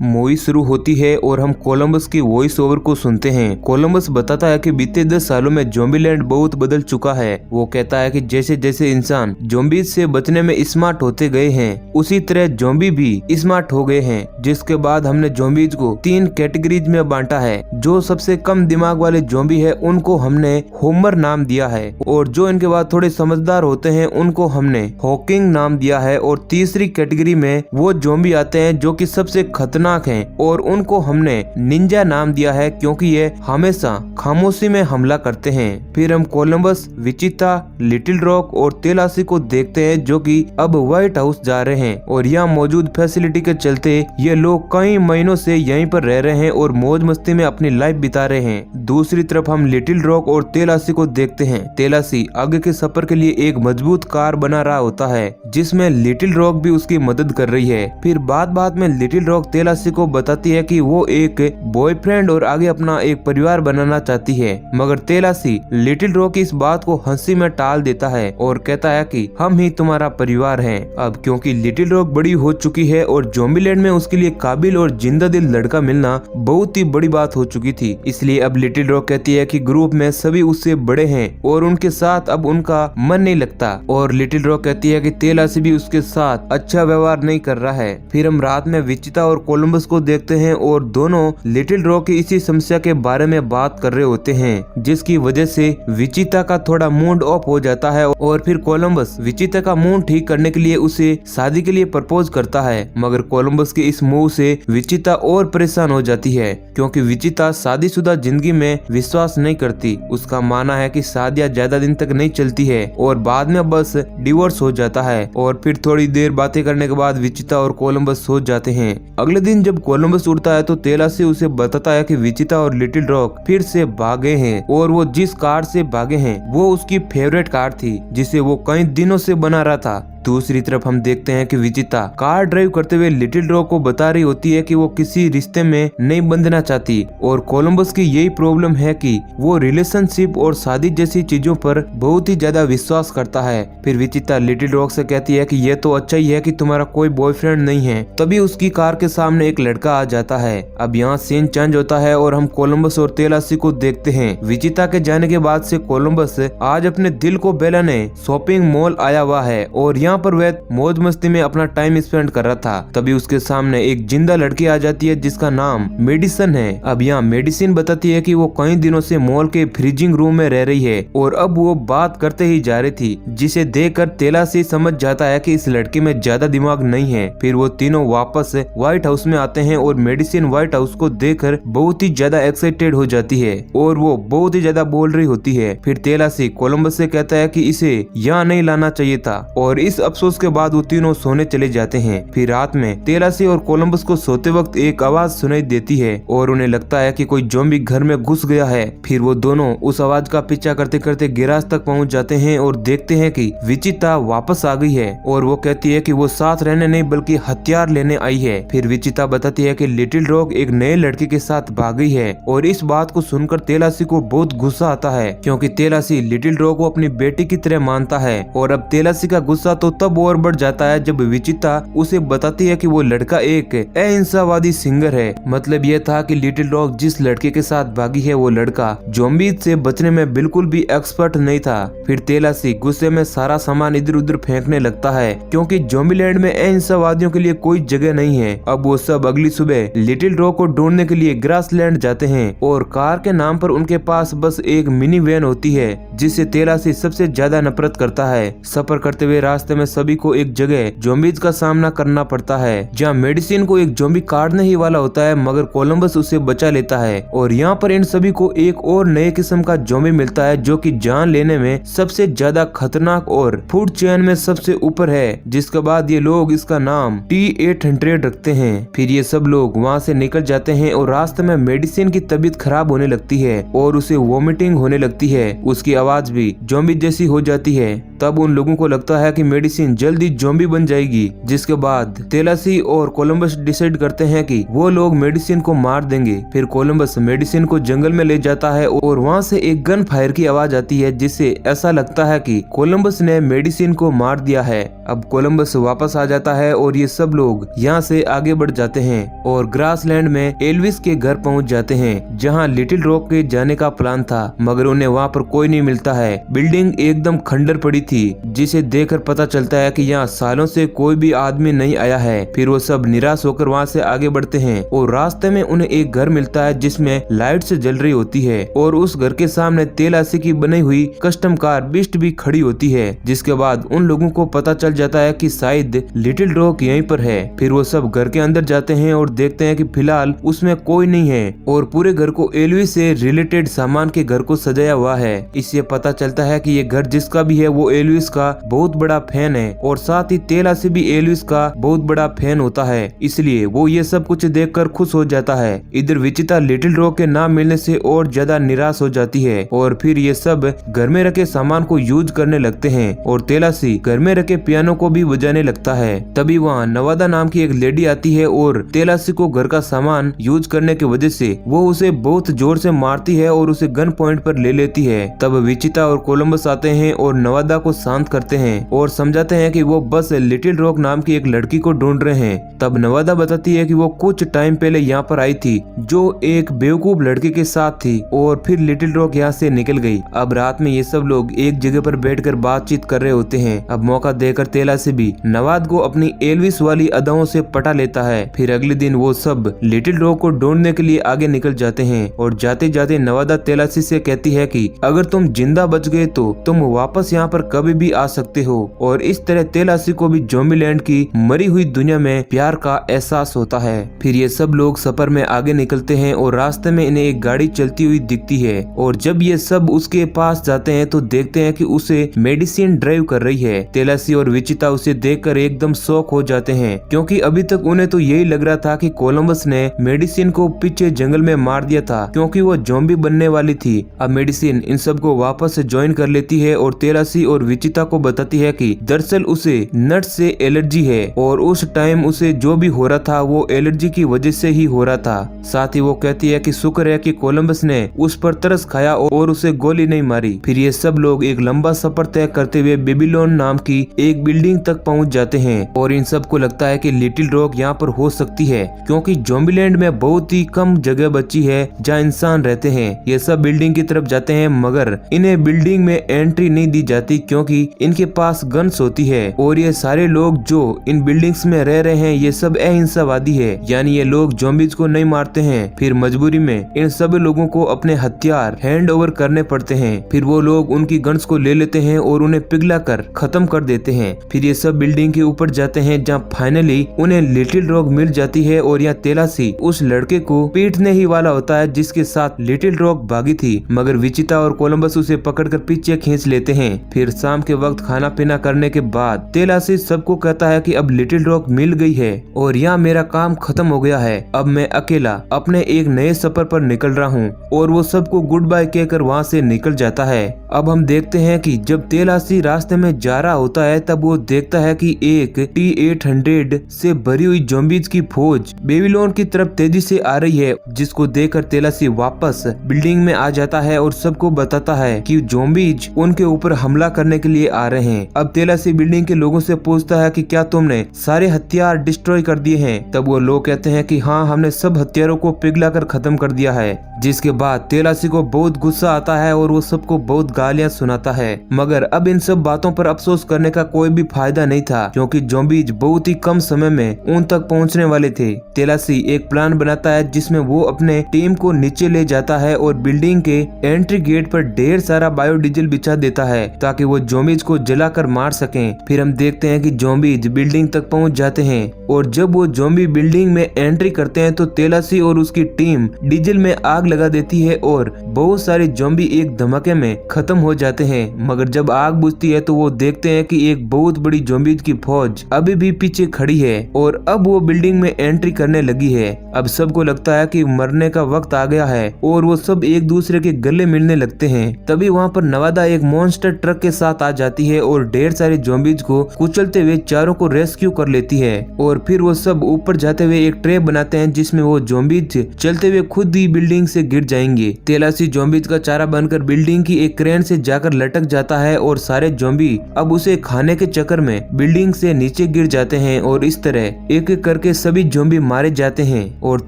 Movie शुरू होती है और हम कोलंबस की वॉइस ओवर को सुनते हैं। कोलंबस बताता है कि बीते 10 सालों में ज़ॉम्बीलैंड बहुत बदल चुका है। वो कहता है कि जैसे जैसे इंसान ज़ॉम्बीज से बचने में स्मार्ट होते गए हैं, उसी तरह ज़ॉम्बी भी स्मार्ट हो गए हैं। जिसके बाद हमने ज़ॉम्बीज को 3 कैटेगरीज में बांटा है। जो सबसे कम दिमाग वाले ज़ॉम्बी है उनको हमने होमर नाम दिया है, और जो इनके बाद थोड़े समझदार होते हैं उनको हमने हॉकिंग नाम दिया है। और तीसरी कैटेगरी में वो ज़ॉम्बी आते हैं जो कि सबसे खतरनाक हैं, और उनको हमने निंजा नाम दिया है क्योंकि ये हमेशा खामोशी में हमला करते हैं। फिर हम कोलंबस, विचिता, लिटिल रॉक और तेलासी को देखते हैं जो कि अब व्हाइट हाउस जा रहे हैं, और यहाँ मौजूद फैसिलिटी के चलते ये लोग कई महीनों से यहीं पर रह रहे हैं और मौज मस्ती में अपनी लाइफ बिता रहे हैं। दूसरी तरफ हम लिटिल रॉक और तेलासी को देखते हैं। तेलासी आगे के सफर के लिए एक मजबूत कार बना रहा होता है जिसमें लिटिल रॉक भी उसकी मदद कर रही है। फिर बात में लिटिल रॉक तेलासी को बताती है कि वो एक बॉयफ्रेंड और आगे अपना एक परिवार बनाना चाहती है, मगर तेलासी लिटिल रॉक की इस बात को हंसी में टाल देता है और कहता है कि हम ही तुम्हारा परिवार हैं। अब क्योंकि लिटिल रॉक बड़ी हो चुकी है और ज़ॉम्बीलैंड में उसके लिए काबिल और जिंदा दिल लड़का मिलना बहुत ही बड़ी बात हो चुकी थी, इसलिए अब लिटिल रॉक कहती है कि ग्रुप में सभी उससे बड़े हैं और उनके साथ अब उनका मन नहीं लगता। और लिटिल रॉक कहती है कि तेलासी भी उसके साथ अच्छा व्यवहार नहीं कर रहा है। फिर हम रात में विचिता और कोलंबस को देखते हैं और दोनों लिटिल रॉक की इसी समस्या के बारे में बात कर रहे होते हैं, जिसकी वजह से विचिता का थोड़ा मूड ऑफ हो जाता है। और फिर कोलंबस विचिता का मूड ठीक करने के लिए उसे शादी के लिए प्रपोज करता है, मगर कोलंबस के इस मूव से विचिता और परेशान हो जाती है क्योंकि विचिता शादीशुदा जिंदगी में विश्वास नहीं करती। उसका मानना है कि शादियां ज्यादा दिन तक नहीं चलती है और बाद में बस डिवोर्स हो जाता है। और फिर थोड़ी देर बातें करने के बाद विचिता और कोलंबस सो जाते हैं। अगले दिन जब कोलंबस उठता है तो तेलासी उसे बताता है कि विचिता और लिटिल रॉक फिर से भागे हैं, और वो जिस कार से भागे हैं वो उसकी फेवरेट कार थी जिसे वो कई दिनों से बना रहा था। दूसरी तरफ हम देखते हैं कि विचिता कार ड्राइव करते हुए लिटिल रॉक को बता रही होती है कि वो किसी रिश्ते में नहीं बंधना चाहती, और कोलंबस की यही प्रॉब्लम है कि वो रिलेशनशिप और शादी जैसी चीजों पर बहुत ही ज्यादा विश्वास करता है। फिर विचिता लिटिल रॉक से कहती है कि ये तो अच्छा ही है कि तुम्हारा कोई बॉयफ्रेंड नहीं है। तभी उसकी कार के सामने एक लड़का आ जाता है। अब यहाँ सीन चेंज होता है और हम कोलंबस और तेलासी को देखते हैं। विचिता के जाने के बाद से कोलंबस आज अपने दिल को बहलाने शॉपिंग मॉल आया हुआ है और यहाँ पर वह मौज मस्ती में अपना टाइम स्पेंड कर रहा था। तभी उसके सामने एक जिंदा लड़की आ जाती है जिसका नाम मेडिसन है। अब यहाँ मेडिसिन बताती है कि वो कई दिनों से मॉल के फ्रीजिंग रूम में रह रही है और अब वो बात करते ही जा रही थी, जिसे देखकर तेलासी समझ जाता है कि इस लड़की में ज्यादा दिमाग नहीं है। फिर वो तीनों वापस व्हाइट हाउस में आते हैं और मेडिसिन व्हाइट हाउस को देखकर बहुत ही ज्यादा एक्साइटेड हो जाती है और वो बहुत ही ज्यादा बोल रही होती है। फिर तेलासी कोलंबस से कहता है कि इसे यहाँ नहीं लाना चाहिए था, और इस अफसोस के बाद वो तीनों सोने चले जाते हैं। फिर रात में तेलासी और कोलंबस को सोते वक्त एक आवाज सुनाई देती है और उन्हें लगता है कि कोई ज़ॉम्बी घर में घुस गया है। फिर वो दोनों उस आवाज का पीछा करते करते गैराज तक पहुंच जाते हैं और देखते हैं कि विचिता वापस आ गई है, और वो कहती है कि वो साथ रहने नहीं बल्कि हथियार लेने आई है। फिर विचिता बताती है कि लिटिल रॉक एक नए लड़के के साथ भाग गई है, और इस बात को सुनकर तेलासी को बहुत गुस्सा आता है क्योंकि तेलासी लिटिल रॉक को अपनी बेटी की तरह मानता है। और अब तेलासी का गुस्सा तो तब और बढ़ जाता है जब विचिता उसे बताती है कि वो लड़का एक अहिंसावादी सिंगर है। मतलब ये था कि लिटिल रॉक जिस लड़के के साथ भागी है वो लड़का ज़ॉम्बीज से बचने में बिल्कुल भी एक्सपर्ट नहीं था। फिर तेलासी गुस्से में सारा सामान इधर उधर फेंकने लगता है क्योंकि ज़ॉम्बीलैंड में अहिंसावादियों के लिए कोई जगह नहीं है। अब वो सब अगली सुबह लिटिल रॉक को ढूंढने के लिए ग्रासलैंड जाते हैं और कार के नाम पर उनके पास बस एक मिनी वैन होती है जिससे तेलासी सबसे ज्यादा नफरत करता है। सफर करते हुए रास्ते में सभी को एक जगह ज़ॉम्बीज का सामना करना पड़ता है जहाँ मेडिसिन को एक ज़ॉम्बी काटने ही वाला होता है, मगर कोलंबस उसे बचा लेता है। और यहाँ पर इन सभी को एक और नए किस्म का ज़ॉम्बी मिलता है जो कि जान लेने में सबसे ज्यादा खतरनाक और फूड चेन में सबसे ऊपर है, जिसके बाद ये लोग इसका नाम T-800 रखते हैं। फिर ये सब लोग वहाँ से निकल जाते हैं और रास्ते में मेडिसिन की तबीयत खराब होने लगती है और उसे वोमिटिंग होने लगती है। उसकी आवाज भी ज़ॉम्बी जैसी हो जाती है। तब उन लोगों को लगता है कि मेडिसिन मेडिसिन जल्दी ज़ॉम्बी बन जाएगी। जिसके बाद तेलासी और कोलंबस डिसाइड करते हैं कि वो लोग मेडिसिन को मार देंगे। फिर कोलंबस मेडिसिन को जंगल में ले जाता है और वहाँ से एक गन फायर की आवाज आती है, जिससे ऐसा लगता है कि कोलंबस ने मेडिसिन को मार दिया है। अब कोलंबस वापस आ जाता है और ये सब लोग यहाँ से आगे बढ़ जाते हैं और ग्रासलैंड में एल्विस के घर पहुँच जाते हैं, जहाँ लिटिल रॉक के जाने का प्लान था, मगर उन्हें वहाँ पर कोई नहीं मिलता है। बिल्डिंग एकदम खंडर पड़ी थी, जिसे देखकर पता चलता है कि यहाँ सालों से कोई भी आदमी नहीं आया है। फिर वो सब निराश होकर वहाँ से आगे बढ़ते हैं और रास्ते में उन्हें एक घर मिलता है जिसमें लाइट से जल रही होती है और उस घर के सामने तेलासी की बनी हुई कस्टम कार बीस्ट भी खड़ी होती है। जिसके बाद उन लोगों को पता चल जाता है कि शायद लिटिल रॉक यहीं पर है। फिर वो सब घर के अंदर जाते हैं और देखते हैं कि फिलहाल उसमें कोई नहीं है और पूरे घर को एल्विस से रिलेटेड सामान के घर को सजाया हुआ है। इससे पता चलता है कि ये घर जिसका भी है वो एल्विस का बहुत बड़ा फैन है और साथ ही तेलासी भी एल्विस का बहुत बड़ा फैन होता है, इसलिए वो ये सब कुछ देखकर खुश हो जाता है। इधर विचिता लिटिल रॉक के नाम मिलने से और ज्यादा निराश हो जाती है और फिर ये सब घर में रखे सामान को यूज करने लगते हैं और तेलासी घर में रखे पियानो को भी बजाने लगता है। तभी वहाँ नवादा नाम की एक लेडी आती है और तेलासी को घर का सामान यूज करने की वजह से वो उसे बहुत जोर से मारती है और उसे गन पॉइंट पर ले लेती है। तब विचिता और कोलंबस आते हैं और नवादा को शांत करते हैं और समझाते हैं कि वो बस लिटिल रॉक नाम की एक लड़की को ढूंढ रहे हैं। तब नवादा बताती है कि वो कुछ टाइम पहले यहाँ पर आई थी, जो एक बेवकूफ लड़के के साथ थी और फिर लिटिल रॉक यहाँ से निकल गई। अब रात में ये सब लोग एक जगह पर बैठकर बातचीत कर रहे होते हैं। अब मौका देकर तेलासी भी नवाद को अपनी एल्विस वाली अदाओं से पटा लेता है। फिर अगले दिन वो सब लिटिल रॉक को ढूंढने के लिए आगे निकल जाते हैं और जाते जाते नवादा तेलासी से कहती है कि अगर तुम जिंदा बच गए तो तुम वापस यहाँ पर कभी भी आ सकते हो। और इस तरह तेलासी को भी ज़ॉम्बीलैंड की मरी हुई दुनिया में प्यार का एहसास होता है। फिर ये सब लोग सफर में आगे निकलते हैं और रास्ते में इन्हें एक गाड़ी चलती हुई दिखती है और जब ये सब उसके पास जाते हैं तो देखते हैं कि उसे मेडिसिन ड्राइव कर रही है। तेलासी और विचिता उसे देखकर एकदम शॉक हो जाते हैं, क्योंकि अभी तक उन्हें तो यही लग रहा था कि कोलंबस ने मेडिसिन को पीछे जंगल में मार दिया था, क्योंकि वो ज़ॉम्बी बनने वाली थी। अब मेडिसिन इन सबको वापस ज्वाइन कर लेती है और तेलासी और विचिता को बताती है कि दरअसल उसे नट से एलर्जी है और उस टाइम उसे जो भी हो रहा था वो एलर्जी की वजह से ही हो रहा था। साथ ही वो कहती है कि शुक्र है कि कोलंबस ने उस पर तरस खाया और उसे गोली नहीं मारी। फिर ये सब लोग एक लंबा सफर तय करते हुए बेबीलोन नाम की एक बिल्डिंग तक पहुंच जाते हैं और इन सबको लगता है कि लिटिल रॉक यहाँ पर हो सकती है, क्योंकि ज़ॉम्बीलैंड में बहुत ही कम जगह बची है जहाँ इंसान रहते हैं। ये सब बिल्डिंग की तरफ जाते हैं, मगर इन्हें बिल्डिंग में एंट्री नहीं दी जाती क्योंकि इनके पास गन्स होती है और ये सारे लोग जो इन बिल्डिंग्स में रह रहे हैं ये सब अहिंसावादी है, यानी ये लोग ज़ॉम्बीज को नहीं मारते हैं। फिर मजबूरी में इन सब लोगों को अपने हथियार हैंड ओवर करने पड़ते हैं। फिर वो लोग उनकी गन्स को ले लेते हैं और उन्हें पिघला कर खत्म कर देते हैं। फिर ये सब बिल्डिंग के ऊपर जाते हैं, जहाँ फाइनली उन्हें लिटिल रॉक मिल जाती है और यहाँ तेलासी उस लड़के को पीटने ही वाला होता है जिसके साथ लिटिल रॉक भागी थी, मगर विचिता और कोलंबस उसे पकड़कर पीछे खींच लेते हैं। फिर शाम के वक्त खाना पीना करने के बाद तेलासी सबको कहता है कि अब लिटिल रॉक मिल गई है और यहाँ मेरा काम खत्म हो गया है, अब मैं अकेला अपने एक नए सफर पर निकल रहा हूँ। और वो सबको गुड बाय कहकर वहाँ से निकल जाता है। अब हम देखते हैं कि जब तेलासी रास्ते में जा रहा होता है तब वो देखता है कि एक T-800 से भरी हुई ज़ॉम्बीज की फौज बेबीलोन की तरफ तेजी से आ रही है, जिसको देखकर तेलासी वापस बिल्डिंग में आ जाता है और सबको बताता है कि ज़ॉम्बीज उनके ऊपर हमला करने के लिए आ रहे हैं। अब तेलासी बिल्डिंग के लोगों से पूछता है कि क्या तुमने सारे हथियार डिस्ट्रॉय कर दिए हैं? तब वो लोग कहते हैं कि हाँ, हमने सब हथियारों को पिघलाकर खत्म कर दिया है। जिसके बाद तेलासी को बहुत गुस्सा आता है और वो सबको बहुत गालियां सुनाता है, मगर अब इन सब बातों पर अफसोस करने का कोई भी फायदा नहीं था, क्योंकि ज़ॉम्बीज बहुत ही कम समय में उन तक पहुंचने वाले थे। तेलासी एक प्लान बनाता है जिसमें वो अपने टीम को नीचे ले जाता है और बिल्डिंग के एंट्री गेट पर ढेर सारा बायोडीजल बिछा देता है ताकि वो ज़ॉम्बीज को जलाकर मार सकें। फिर हम देखते हैं कि ज़ॉम्बीज बिल्डिंग तक पहुंच जाते हैं और जब वो ज़ॉम्बी बिल्डिंग में एंट्री करते हैं तो तेलासी और उसकी टीम डीजल में आग लगा देती है और बहुत सारे ज़ॉम्बी एक धमाके में खत्म हो जाते हैं। मगर जब आग बुझती है तो वो देखते हैं कि एक बहुत बड़ी ज़ॉम्बीज की फौज अभी भी पीछे खड़ी है और अब वो बिल्डिंग में एंट्री करने लगी है। अब सबको लगता है कि मरने का वक्त आ गया है और वो सब एक दूसरे के गले मिलने लगते हैं। तभी वहाँ पर नवादा एक मॉन्स्टर ट्रक के साथ आ जाती है और ढेर सारे ज़ॉम्बीज को कुचलते हुए चारों को रेस्क्यू कर लेती है और फिर वो सब ऊपर जाते हुए एक ट्रैप बनाते हैं जिसमें वो ज़ॉम्बीज चलते हुए खुद ही बिल्डिंग से गिर जाएंगे। तेलासी ज़ॉम्बीज का चारा बनकर बिल्डिंग की एक क्रेन से जाकर लटक जाता है और सारे ज़ॉम्बी अब उसे खाने के चक्कर में बिल्डिंग से नीचे गिर जाते हैं और इस तरह एक एक करके सभी ज़ॉम्बी मारे जाते हैं और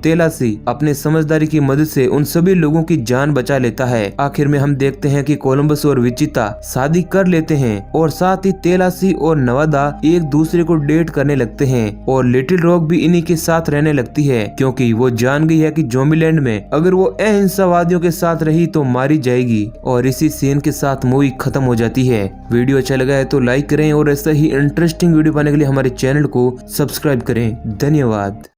तेलासी अपने समझदारी की मदद से उन सभी लोगों की जान बचा लेता है। आखिर में हम देखते हैं कि कोलंबस और विचिता शादी कर लेते हैं और साथ ही तेलासी और नवादा एक दूसरे को डेट करने लगते हैं और लिटिल रॉक भी इन्हीं के साथ रहने लगती है क्योंकि वो जान गई है कि ज़ॉम्बीलैंड में अगर वो अहिंसावादियों के साथ रही तो मारी जाएगी। और इसी सीन के साथ मूवी खत्म हो जाती है। वीडियो अच्छा लगा है तो लाइक करें और ऐसा ही इंटरेस्टिंग वीडियो पाने के लिए हमारे चैनल को सब्सक्राइब करें। धन्यवाद।